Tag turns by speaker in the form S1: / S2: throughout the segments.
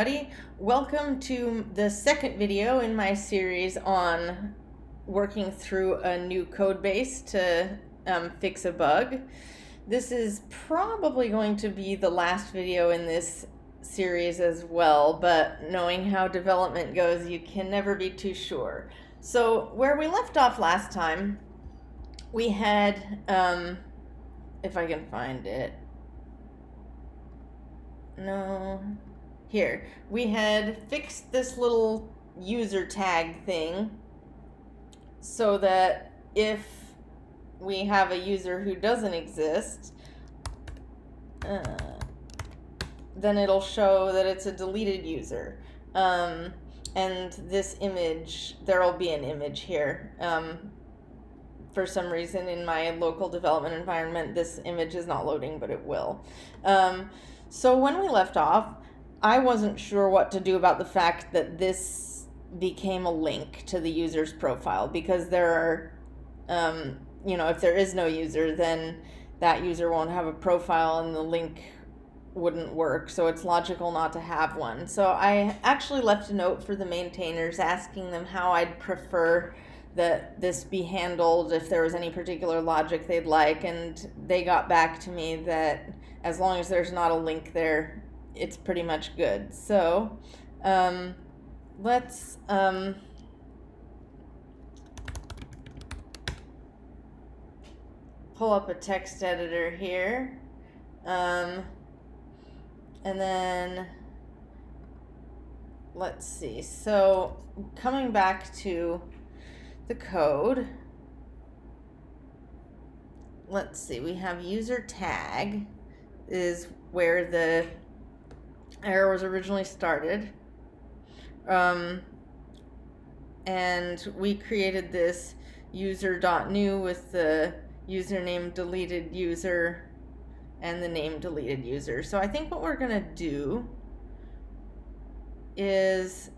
S1: Everybody, welcome to the second video in my series on working through a new code base to fix a bug. This is probably going to be the last video in this series as well, but knowing how development goes, you can never be too sure. So where we left off last time, we had, if I can find it, no... Here, we had fixed this little user tag thing so that if we have a user who doesn't exist, then it'll show that it's a deleted user. And this image, there'll be an image here. For some reason in my local development environment, this image is not loading, but it will. So when we left off, I wasn't sure what to do about the fact that this became a link to the user's profile, because there are, if there is no user, then that user won't have a profile and the link wouldn't work. So it's logical not to have one. So I actually left a note for the maintainers asking them how I'd prefer that this be handled, if there was any particular logic they'd like, and they got back to me that as long as there's not a link there, it's pretty much good. So let's pull up a text editor here, and then let's see. So coming back to the code, let's see, we have user tag is where the error was originally started, and we created this user.new with the username deleted user and the name deleted user. So I think what we're gonna do is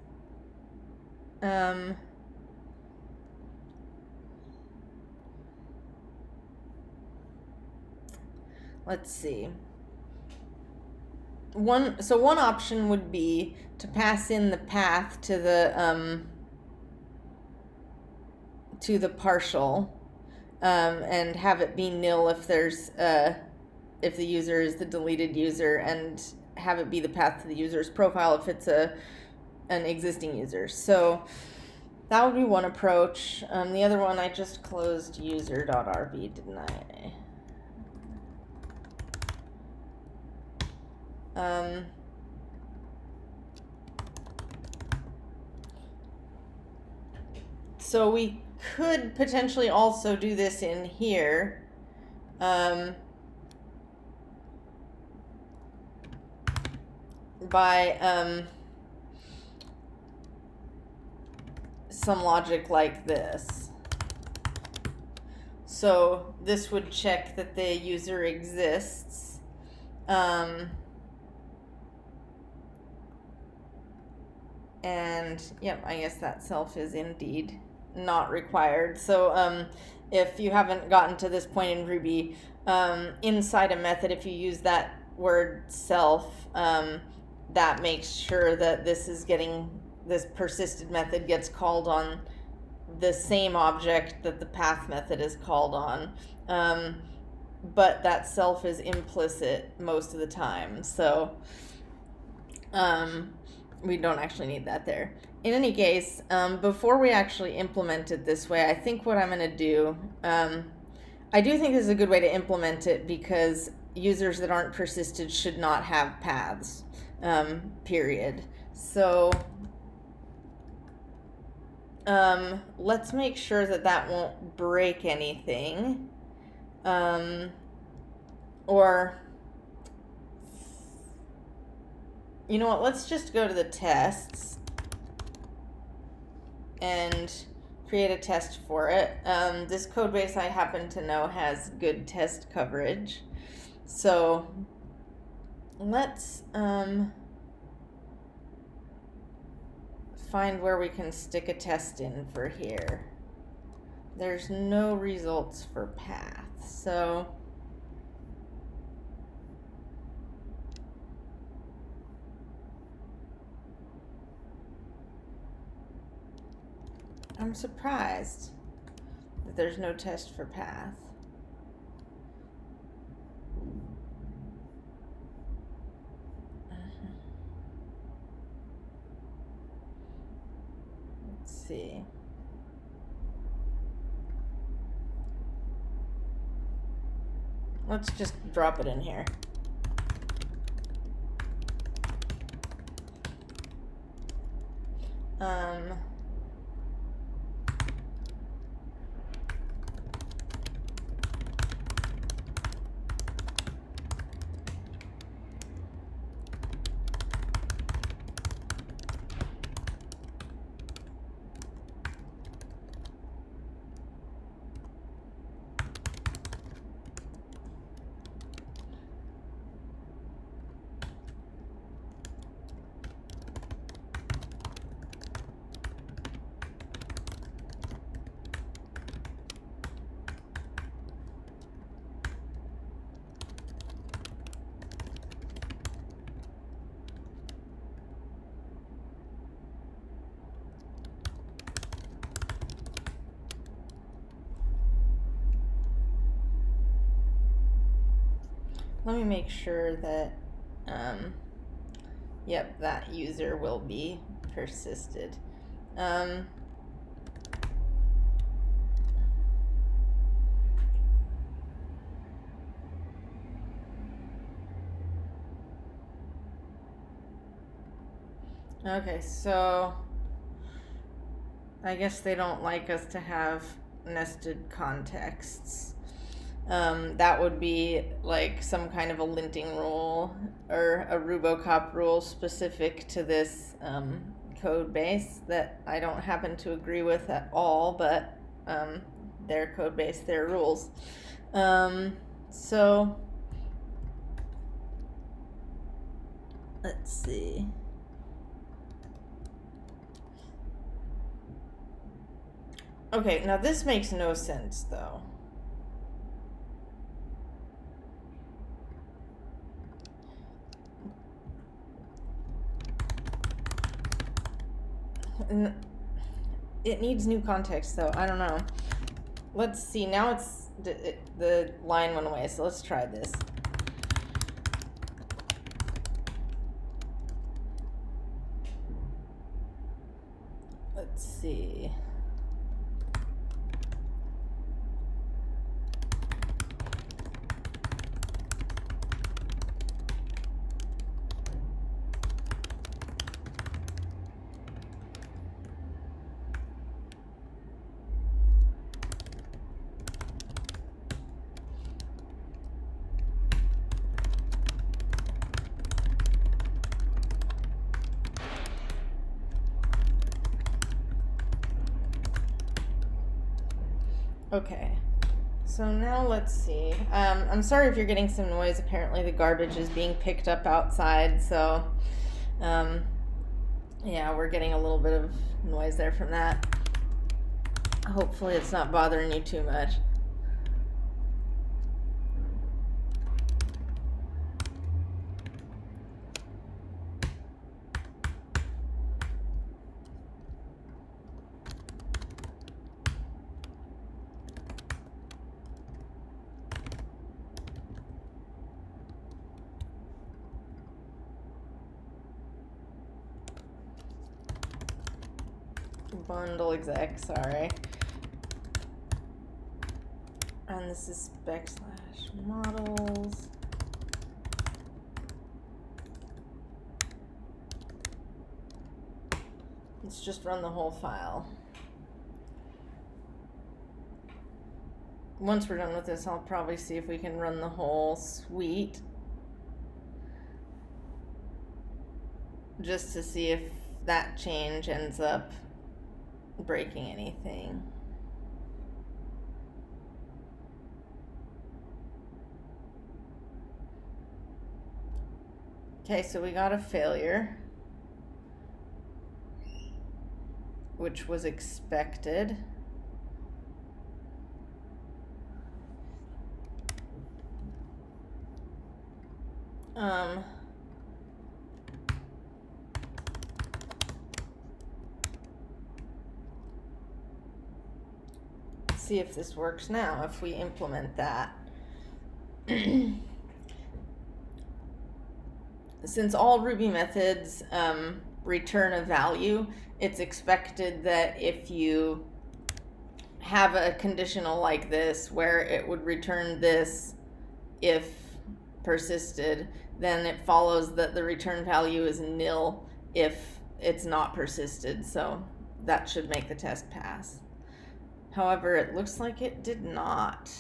S1: let's see. One option would be to pass in the path to the partial, and have it be nil if there's if the user is the deleted user, and have it be the path to the user's profile if it's an existing user. So that would be one approach. The other one, I just closed user.rb, didn't I? So we could potentially also do this in here, by some logic like this. So this would check that the user exists, and yep, I guess that self is indeed not required. So if you haven't gotten to this point in Ruby, inside a method, if you use that word self, that makes sure that this persisted method gets called on the same object that the path method is called on, but that self is implicit most of the time, so we don't actually need that there. In any case, before we actually implement it this way, I think what I'm going to do, I do think this is a good way to implement it, because users that aren't persisted should not have paths, period. So let's make sure that won't break anything, or you know what, let's just go to the tests and create a test for it. This code base, I happen to know, has good test coverage. So let's find where we can stick a test in for here. There's no results for path, so I'm surprised that there's no test for path. Let's see. Let's just drop it in here. Let me make sure that, yep, that user will be persisted. Okay, so I guess they don't like us to have nested contexts. That would be like some kind of a linting rule or a Rubocop rule specific to this code base that I don't happen to agree with at all, but their code base, their rules. So let's see. Okay, now this makes no sense though. It needs new context though. I don't know. Let's see. Now it's the line went away, so let's try this. Let's see. Okay, so now let's see. I'm sorry if you're getting some noise. Apparently the garbage is being picked up outside, so yeah, we're getting a little bit of noise there from that. Hopefully it's not bothering you too much. Bundle exec, sorry. And this is spec/models. Let's just run the whole file. Once we're done with this, I'll probably see if we can run the whole suite, just to see if that change ends up breaking anything. Okay, so we got a failure, which was expected. see if this works now, if we implement that. Since all Ruby methods return a value, it's expected that if you have a conditional like this where it would return this if persisted, then it follows that the return value is nil if it's not persisted. So that should make the test pass. However, it looks like it did not.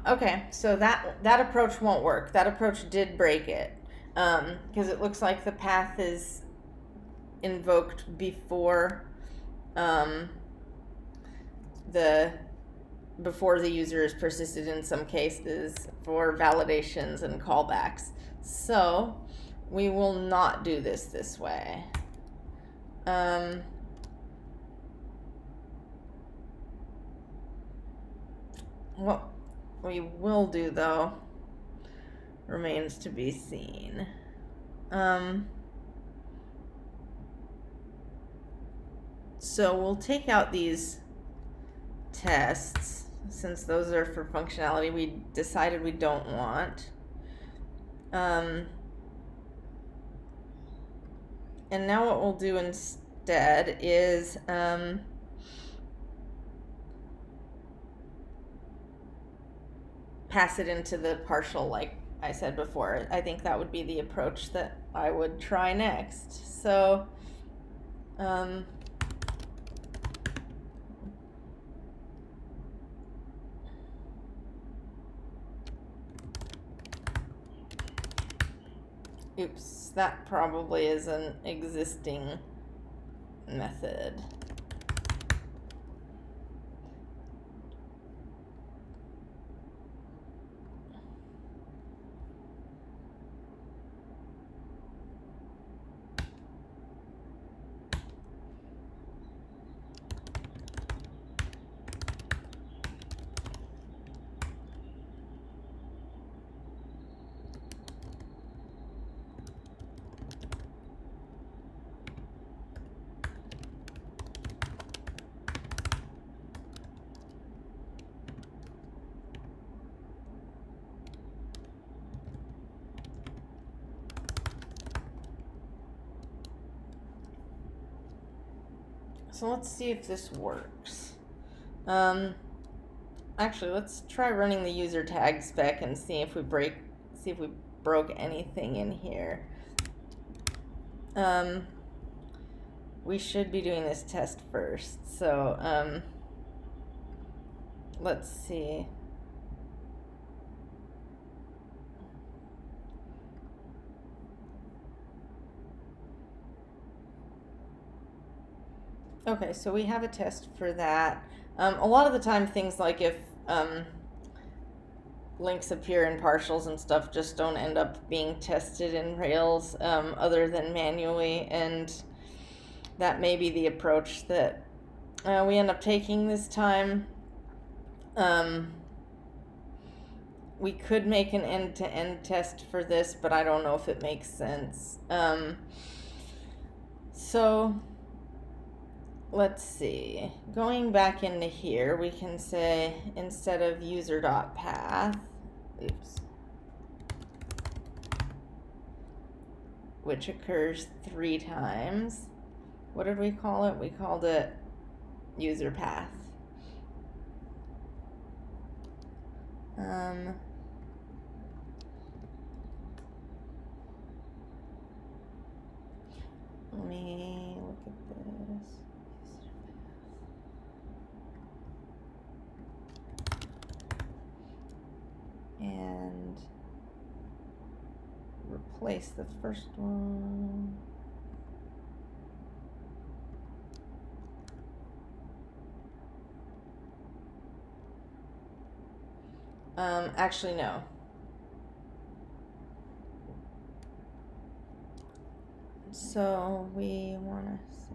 S1: Okay. So that approach won't work. That approach did break it, because it looks like the path is invoked before before the user is persisted in some cases for validations and callbacks. So we will not do this way. What we will do, though, remains to be seen. So we'll take out these tests, since those are for functionality we decided we don't want. And now what we'll do instead is pass it into the partial, like I said before. I think that would be the approach that I would try next. So oops, that probably is an existing method. So let's see if this works. Actually, let's try running the user tag spec and see if we broke anything in here. We should be doing this test first. So let's see. Okay, so we have a test for that. A lot of the time, things like if links appear in partials and stuff just don't end up being tested in Rails other than manually, and that may be the approach that we end up taking this time. We could make an end-to-end test for this, but I don't know if it makes sense. So let's see. Going back into here, we can say instead of user.path, which occurs 3 times. What did we call it? We called it user path. Let me look at this. And replace the first one. Actually, no. So we want to say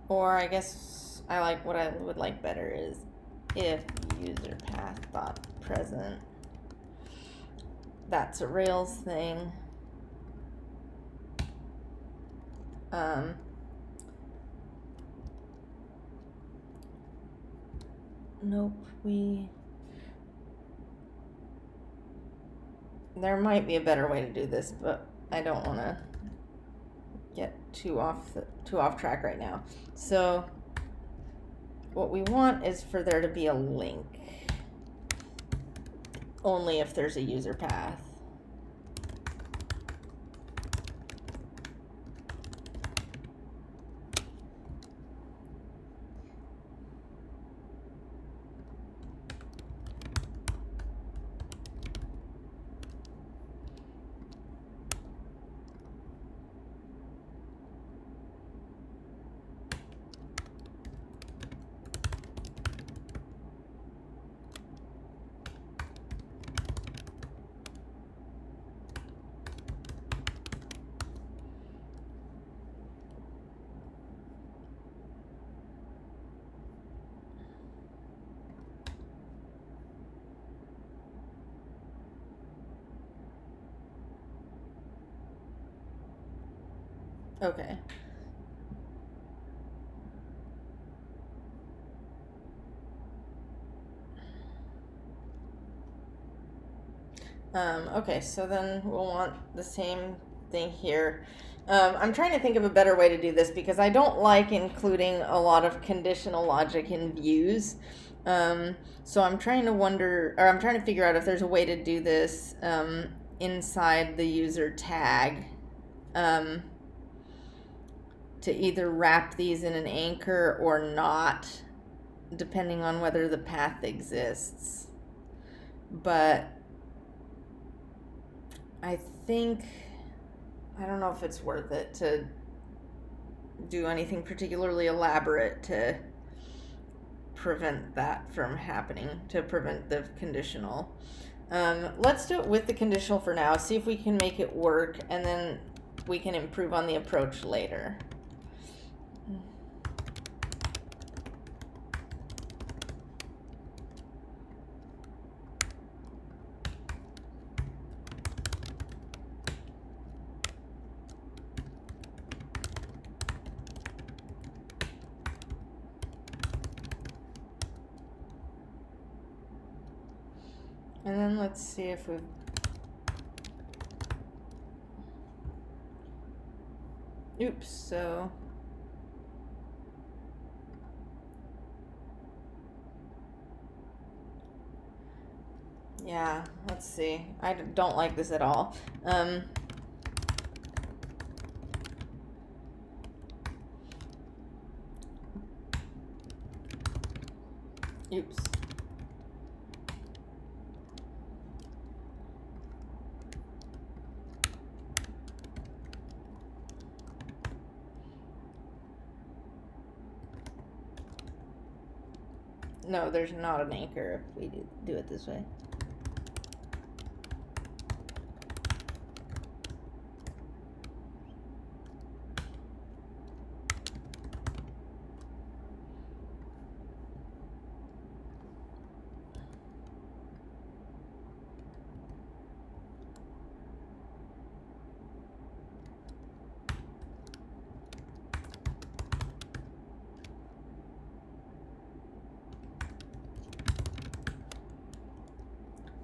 S1: Or I guess what I would like better is if user path dot present. That's a Rails thing. Nope, there might be a better way to do this, but I don't want to get too off track right now. So what we want is for there to be a link only if there's a user path. Okay. Okay, so then we'll want the same thing here. I'm trying to think of a better way to do this because I don't like including a lot of conditional logic in views. So I'm trying to figure out if there's a way to do this inside the user tag. To either wrap these in an anchor or not, depending on whether the path exists. But I don't know if it's worth it to do anything particularly elaborate to prevent that from happening, to prevent the conditional. Let's do it with the conditional for now, see if we can make it work, and then we can improve on the approach later. And then let's see if we've... Oops, so... Yeah, let's see. I don't like this at all. Oops. No, there's not an anchor if we do it this way.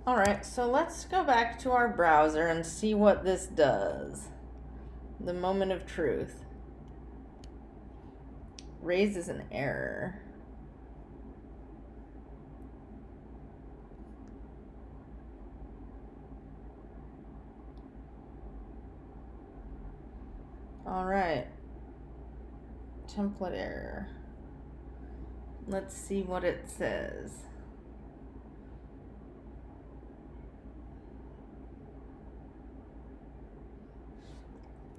S1: Alright, so let's go back to our browser and see what this does. The moment of truth. Raises an error. Alright. Template error. Let's see what it says.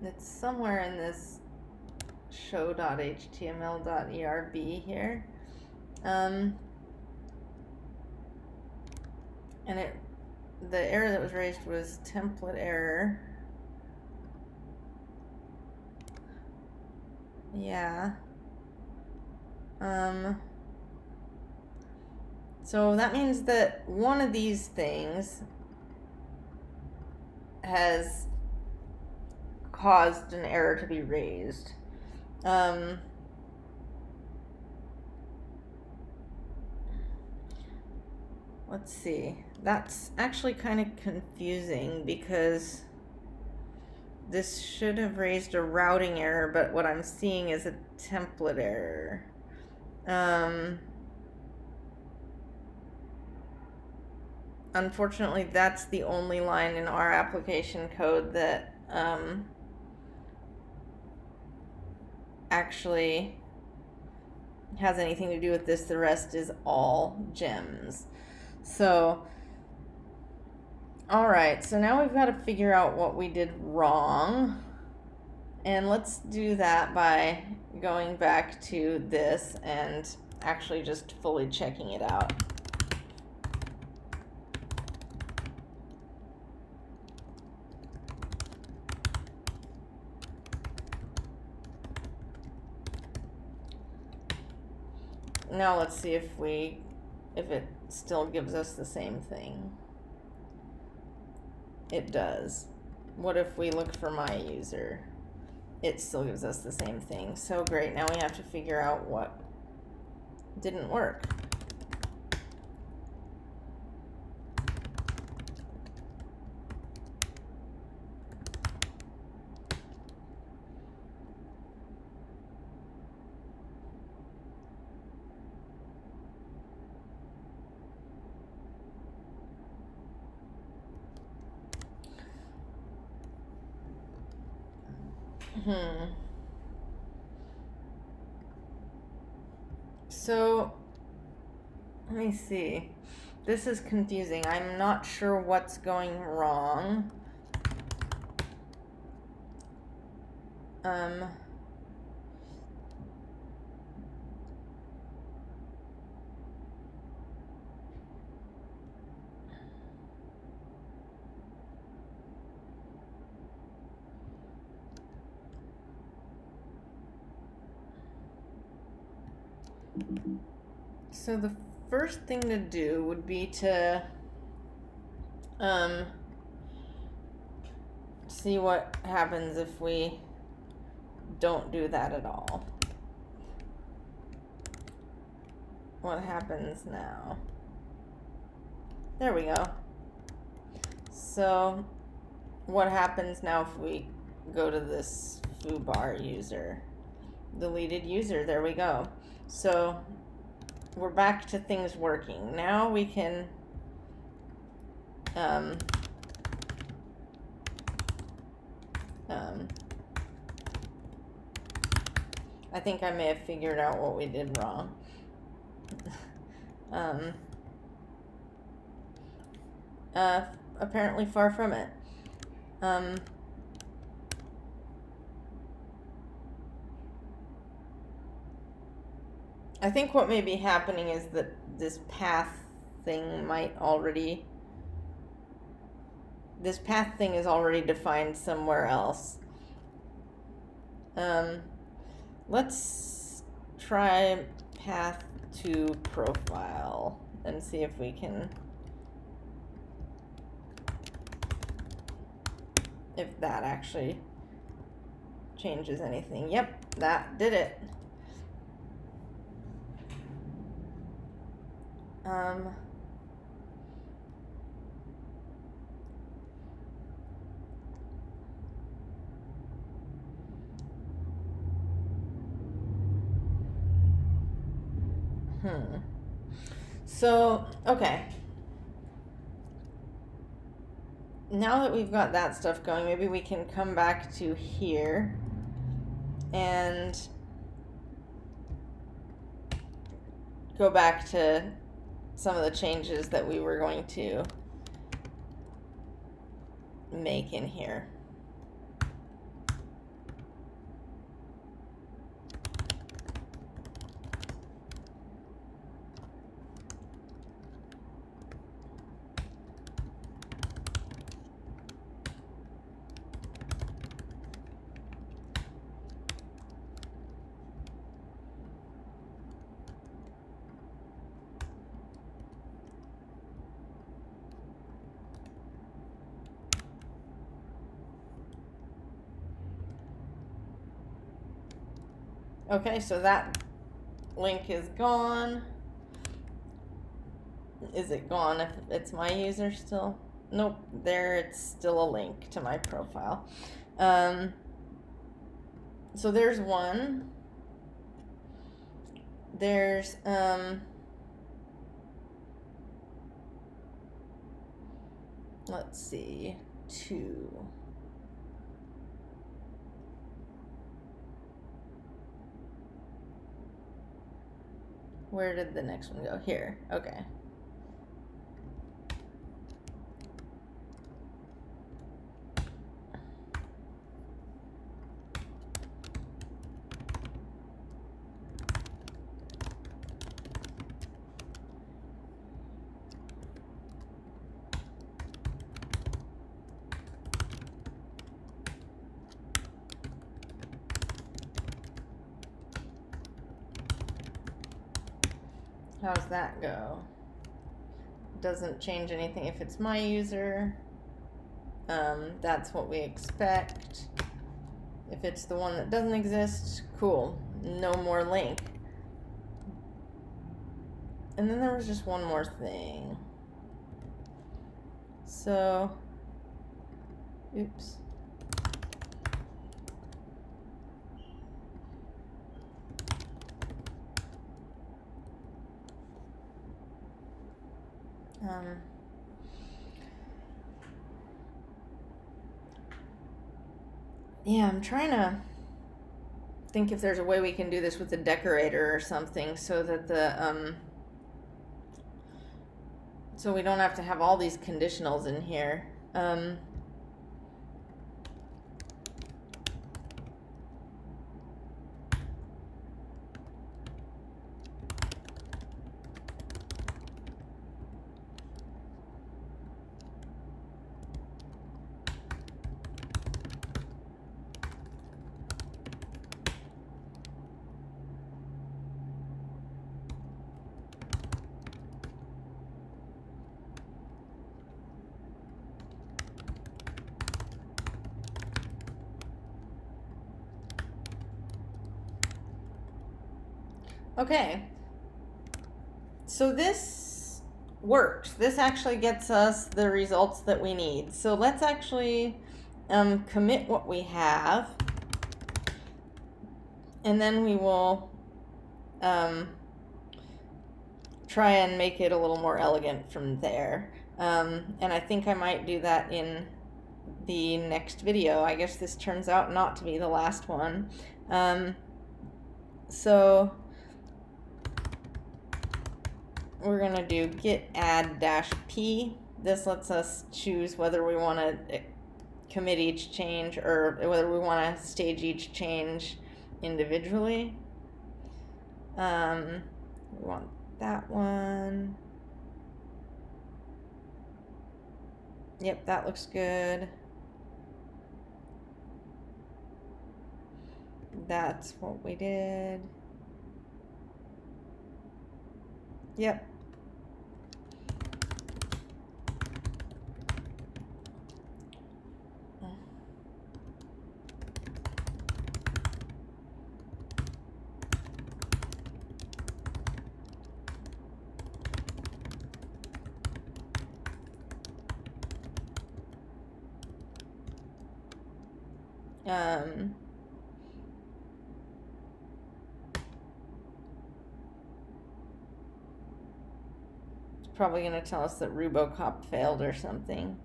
S1: It's somewhere in this show.html.erb here. And the error that was raised was template error. Yeah. So that means that one of these things has caused an error to be raised. Let's see. That's actually kind of confusing because this should have raised a routing error, but what I'm seeing is a template error. Unfortunately, that's the only line in our application code that actually has anything to do with this. The rest is all gems. So, all right, so now we've got to figure out what we did wrong. And let's do that by going back to this and actually just fully checking it out. Now let's see if it still gives us the same thing. It does. What if we look for my user? It still gives us the same thing. So great, now we have to figure out what didn't work. So, let me see. This is confusing. I'm not sure what's going wrong. So the first thing to do would be to see what happens if we don't do that at all. What happens now? There we go. So what happens now if we go to this foobar user? Deleted user, there we go. So we're back to things working. Now we can I think I may have figured out what we did wrong. Apparently far from it. I think what may be happening is that this path thing is already defined somewhere else. Let's try path to profile and see if we can, if that actually changes anything. Yep, that did it. So, okay. Now that we've got that stuff going, maybe we can come back to here and go back to some of the changes that we were going to make in here. Okay, so that link is gone. Is it gone if it's my user still? Nope, there it's still a link to my profile. So there's one. There's let's see, 2. Where did the next one go? Here. Okay. How's that go? Doesn't change anything if it's my user. That's what we expect. If it's the one that doesn't exist, cool. No more link. And then there was just one more thing. So, oops. Yeah, I'm trying to think if there's a way we can do this with the decorator or something so that the so we don't have to have all these conditionals in here. Okay, so this works. This actually gets us the results that we need. So let's actually commit what we have, and then we will try and make it a little more elegant from there. And I think I might do that in the next video. I guess this turns out not to be the last one. So we're going to do git add -p. This lets us choose whether we want to commit each change or whether we want to stage each change individually. We want that one. Yep, that looks good. That's what we did. Yep. It's probably going to tell us that Rubocop failed or something.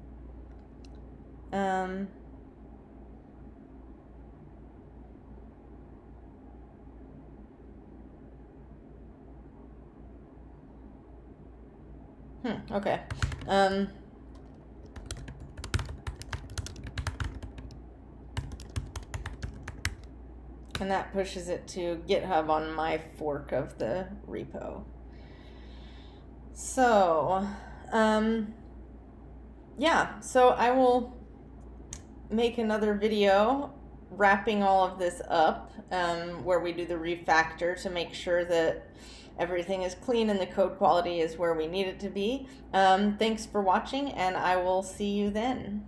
S1: Okay. And that pushes it to GitHub on my fork of the repo. So, yeah, so I will make another video wrapping all of this up, where we do the refactor to make sure that everything is clean and the code quality is where we need it to be. Thanks for watching, and I will see you then.